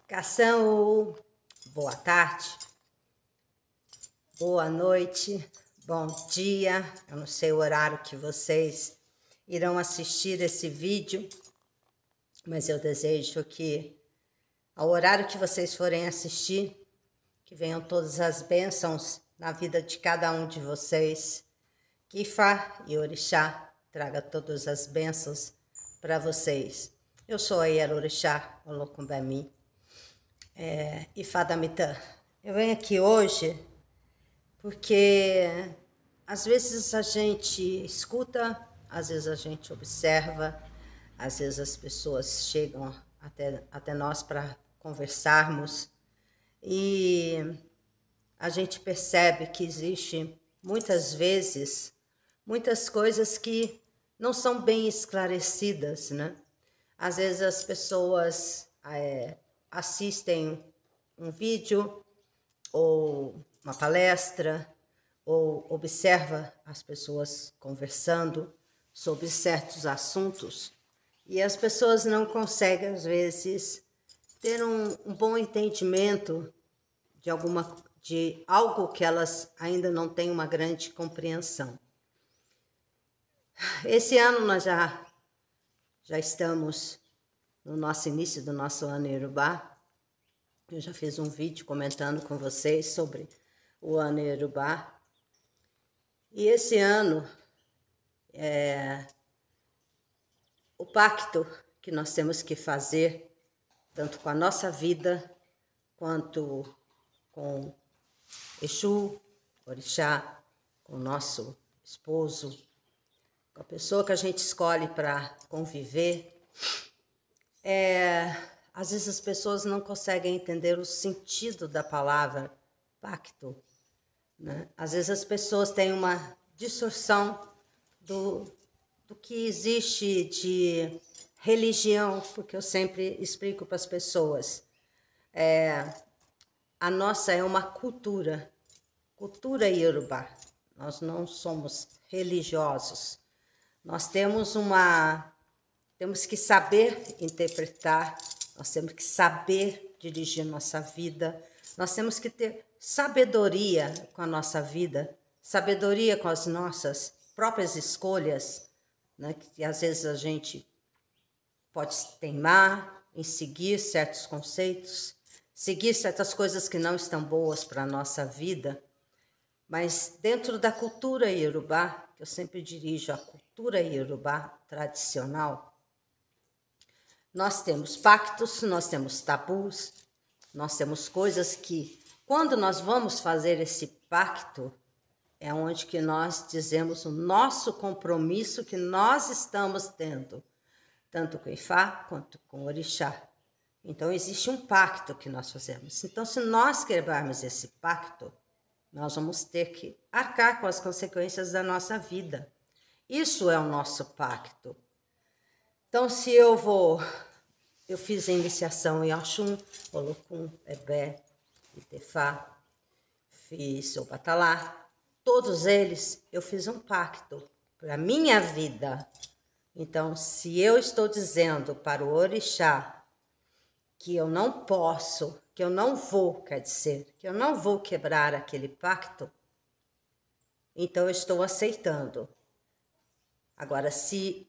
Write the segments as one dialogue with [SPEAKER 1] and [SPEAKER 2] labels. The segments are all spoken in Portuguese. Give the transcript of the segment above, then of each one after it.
[SPEAKER 1] Cação, boa tarde, boa noite, bom dia. Eu não sei o horário que vocês irão assistir esse vídeo, mas eu desejo que, ao horário que vocês forem assistir, que venham todas as bênçãos na vida de cada um de vocês. Que Ifá e Orixá traga todas as bênçãos para vocês. Eu sou a Ierorixá Olocumbemi, Ifá da Mitã. Eu venho aqui hoje porque às vezes a gente escuta, às vezes a gente observa, às vezes as pessoas chegam até nós para conversarmos e a gente percebe que existe muitas vezes muitas coisas que não são bem esclarecidas, né? Às vezes as pessoas assistem um vídeo ou uma palestra ou observa as pessoas conversando sobre certos assuntos e as pessoas não conseguem, às vezes, ter um bom entendimento de algo que elas ainda não têm uma grande compreensão. Esse ano nós já estamos no nosso início do nosso ano Iorubá. Eu já fiz um vídeo comentando com vocês sobre o ano Iorubá. E esse ano, o pacto que nós temos que fazer, tanto com a nossa vida, quanto com Exu, Orixá, com o nosso esposo, com a pessoa que a gente escolhe para conviver, às vezes as pessoas não conseguem entender o sentido da palavra pacto, né? Às vezes as pessoas têm uma distorção do que existe de religião, porque eu sempre explico para as pessoas, a nossa é uma cultura Iorubá. Nós não somos religiosos. Nós temos que saber interpretar, nós temos que saber dirigir nossa vida, nós temos que ter sabedoria com a nossa vida, sabedoria com as nossas próprias escolhas, né? Que às vezes a gente pode teimar em seguir certos conceitos, seguir certas coisas que não estão boas para a nossa vida, mas dentro da cultura Iorubá, que eu sempre dirijo a cultura Iorubá tradicional, nós temos pactos, nós temos tabus, nós temos coisas que, quando nós vamos fazer esse pacto, é onde que nós dizemos o nosso compromisso que nós estamos tendo, tanto com Ifá quanto com Orixá. Então, existe um pacto que nós fazemos. Então, se nós quebrarmos esse pacto, nós vamos ter que arcar com as consequências da nossa vida. Isso é o nosso pacto. Então, se eu fiz a iniciação em Oxum, Olocum, Ebé, Itefá, fiz o Batalá, todos eles eu fiz um pacto para a minha vida. Então, se eu estou dizendo para o Orixá que eu não posso, que eu não vou, quer dizer, que eu não vou quebrar aquele pacto, então eu estou aceitando. Agora, se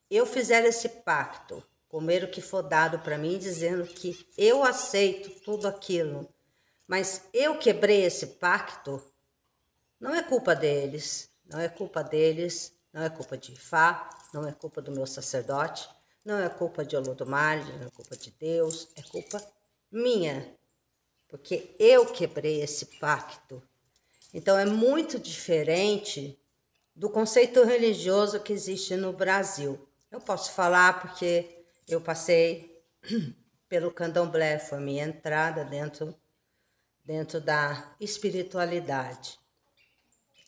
[SPEAKER 1] eu fizer esse pacto, comer o que for dado para mim, dizendo que eu aceito tudo aquilo, mas eu quebrei esse pacto, não é culpa deles, não é culpa deles, não é culpa de Ifá, não é culpa do meu sacerdote, não é culpa de Olodumare, não é culpa de Deus, é culpa minha, porque eu quebrei esse pacto. Então é muito diferente do conceito religioso que existe no Brasil. Eu posso falar porque eu passei pelo candomblé, foi minha entrada dentro da espiritualidade.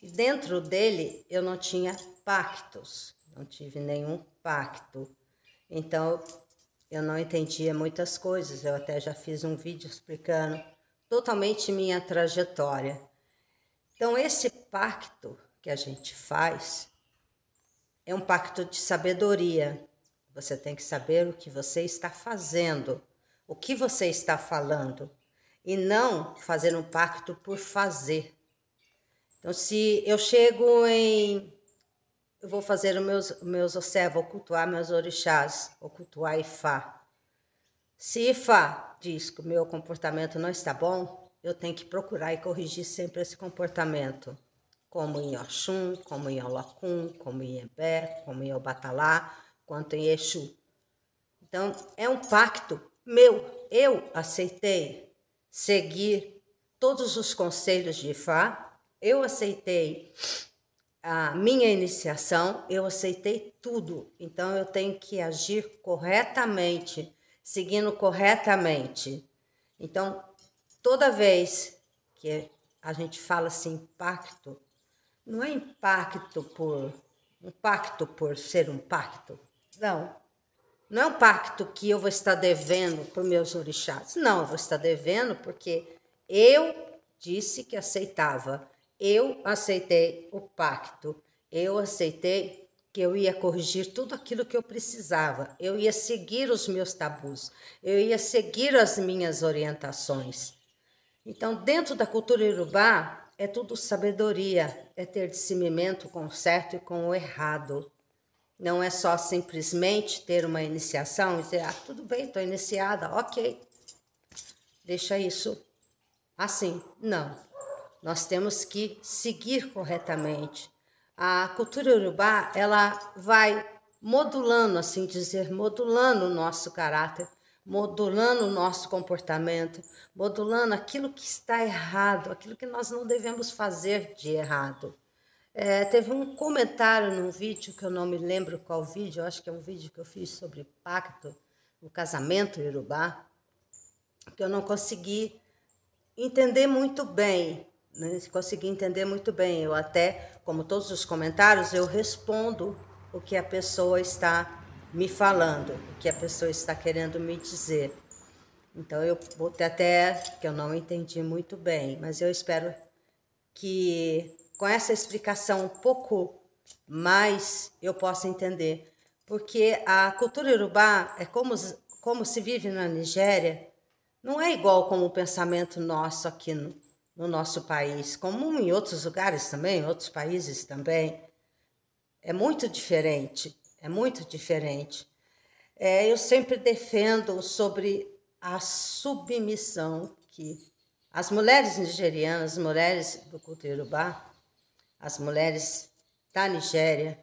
[SPEAKER 1] E dentro dele eu não tinha pactos, não tive nenhum pacto. Então eu não entendia muitas coisas. Eu até já fiz um vídeo explicando totalmente minha trajetória. Então esse pacto que a gente faz é um pacto de sabedoria. Você tem que saber o que você está fazendo. o que você está falando, e não fazer um pacto por fazer. Então, se eu chego em... Eu vou fazer os meus océ, vou cultuar meus orixás, vou cultuar Ifá. Se Ifá diz que o meu comportamento não está bom, eu tenho que procurar e corrigir sempre esse comportamento. Como em Oxum, como em Olocum, como em Ebé, como em Obatalá, quanto em Exu. Então, é um pacto meu. Eu aceitei seguir todos os conselhos de Ifá, eu aceitei a minha iniciação, eu aceitei tudo. Então, eu tenho que agir corretamente, seguindo corretamente. Então, toda vez que a gente fala assim, pacto, não é um pacto por ser um pacto. Não. Não é um pacto que eu vou estar devendo para os meus orixás. Não, eu vou estar devendo porque eu disse que aceitava. Eu aceitei o pacto. Eu aceitei que eu ia corrigir tudo aquilo que eu precisava. Eu ia seguir os meus tabus. Eu ia seguir as minhas orientações. Então, dentro da cultura iorubá, é tudo sabedoria, é ter discernimento com o certo e com o errado. Não é só simplesmente ter uma iniciação e dizer, tudo bem, estou iniciada, ok, deixa isso assim. Não, nós temos que seguir corretamente. A cultura iorubá, ela vai modulando, assim dizer, modulando o nosso caráter, modulando o nosso comportamento, modulando aquilo que está errado, aquilo que nós não devemos fazer de errado. Teve um comentário num vídeo, que eu não me lembro qual vídeo, eu acho que é um vídeo que eu fiz sobre pacto, no casamento iorubá, que eu não consegui entender muito bem, né? Consegui entender muito bem. Eu até, como todos os comentários, eu respondo o que a pessoa está me falando, o que a pessoa está querendo me dizer. Então, eu botei até que eu não entendi muito bem, mas eu espero que com essa explicação um pouco mais eu possa entender. Porque a cultura iorubá é como se vive na Nigéria, não é igual como o pensamento nosso aqui no nosso país, como em outros lugares também, em outros países também. É muito diferente, é muito diferente. Eu sempre defendo sobre a submissão que as mulheres nigerianas, as mulheres do culto iorubá, as mulheres da Nigéria,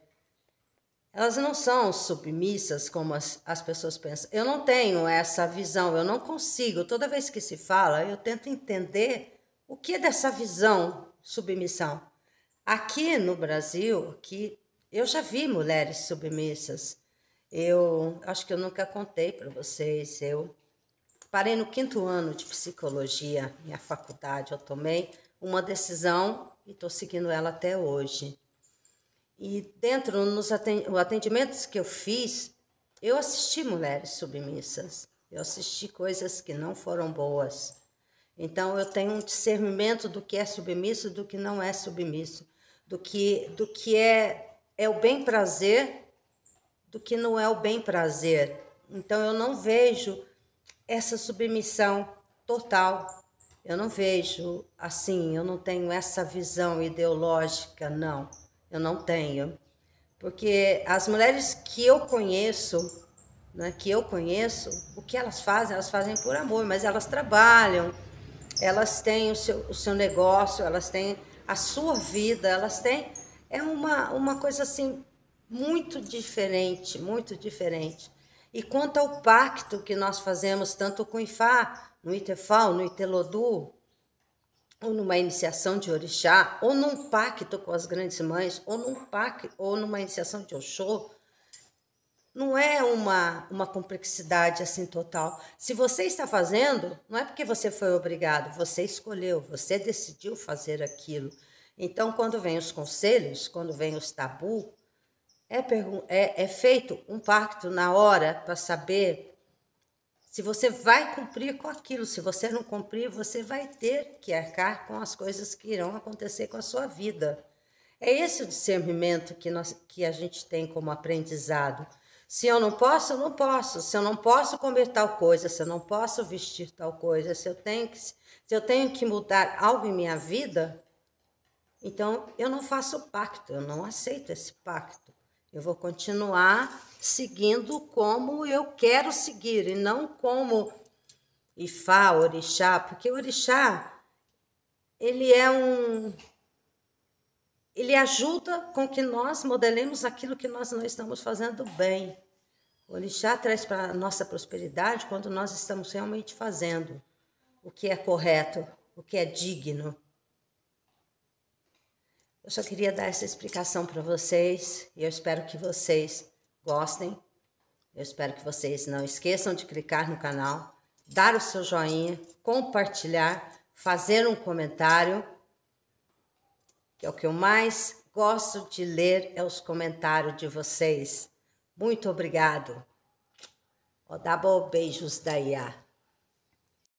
[SPEAKER 1] elas não são submissas como as pessoas pensam. Eu não tenho essa visão, eu não consigo. Toda vez que se fala, eu tento entender o que é dessa visão submissão. Aqui no Brasil, eu já vi mulheres submissas. Eu acho que eu nunca contei para vocês. Eu parei no 5º ano de psicologia, minha faculdade. Eu tomei uma decisão e estou seguindo ela até hoje. E dentro nos atendimentos que eu fiz, eu assisti mulheres submissas. Eu assisti coisas que não foram boas. Então, eu tenho um discernimento do que é submisso e do que não é submisso. Do que é o bem-prazer, do que não é o bem-prazer. Então, eu não vejo essa submissão total. Eu não vejo assim, eu não tenho essa visão ideológica, não. Eu não tenho. Porque as mulheres que eu conheço, né, o que elas fazem por amor, mas elas trabalham, elas têm o seu negócio, elas têm a sua vida, elas têm... É uma coisa assim, muito diferente, muito diferente. E quanto ao pacto que nós fazemos, tanto com Ifá, no Itefal, no Itelodu, ou numa iniciação de orixá, ou num pacto com as grandes mães, ou num pacto, ou numa iniciação de Oxô, não é uma complexidade assim total. Se você está fazendo, não é porque você foi obrigado, você escolheu, você decidiu fazer aquilo. Então, quando vem os conselhos, quando vem os tabus, é feito um pacto na hora para saber se você vai cumprir com aquilo. Se você não cumprir, você vai ter que arcar com as coisas que irão acontecer com a sua vida. É esse o discernimento que a gente tem como aprendizado. Se eu não posso, eu não posso. Se eu não posso comer tal coisa, se eu não posso vestir tal coisa, se eu tenho que mudar algo em minha vida, então eu não faço pacto, eu não aceito esse pacto. Eu vou continuar seguindo como eu quero seguir e não como Ifá, Orixá, porque o Orixá, ele ajuda com que nós modelemos aquilo que nós não estamos fazendo bem. O Orixá traz para a nossa prosperidade quando nós estamos realmente fazendo o que é correto, o que é digno. Eu só queria dar essa explicação para vocês e eu espero que vocês gostem. Eu espero que vocês não esqueçam de clicar no canal, dar o seu joinha, compartilhar, fazer um comentário, que é o que eu mais gosto de ler, é os comentários de vocês. Muito obrigado. Odabo, beijos da Iá.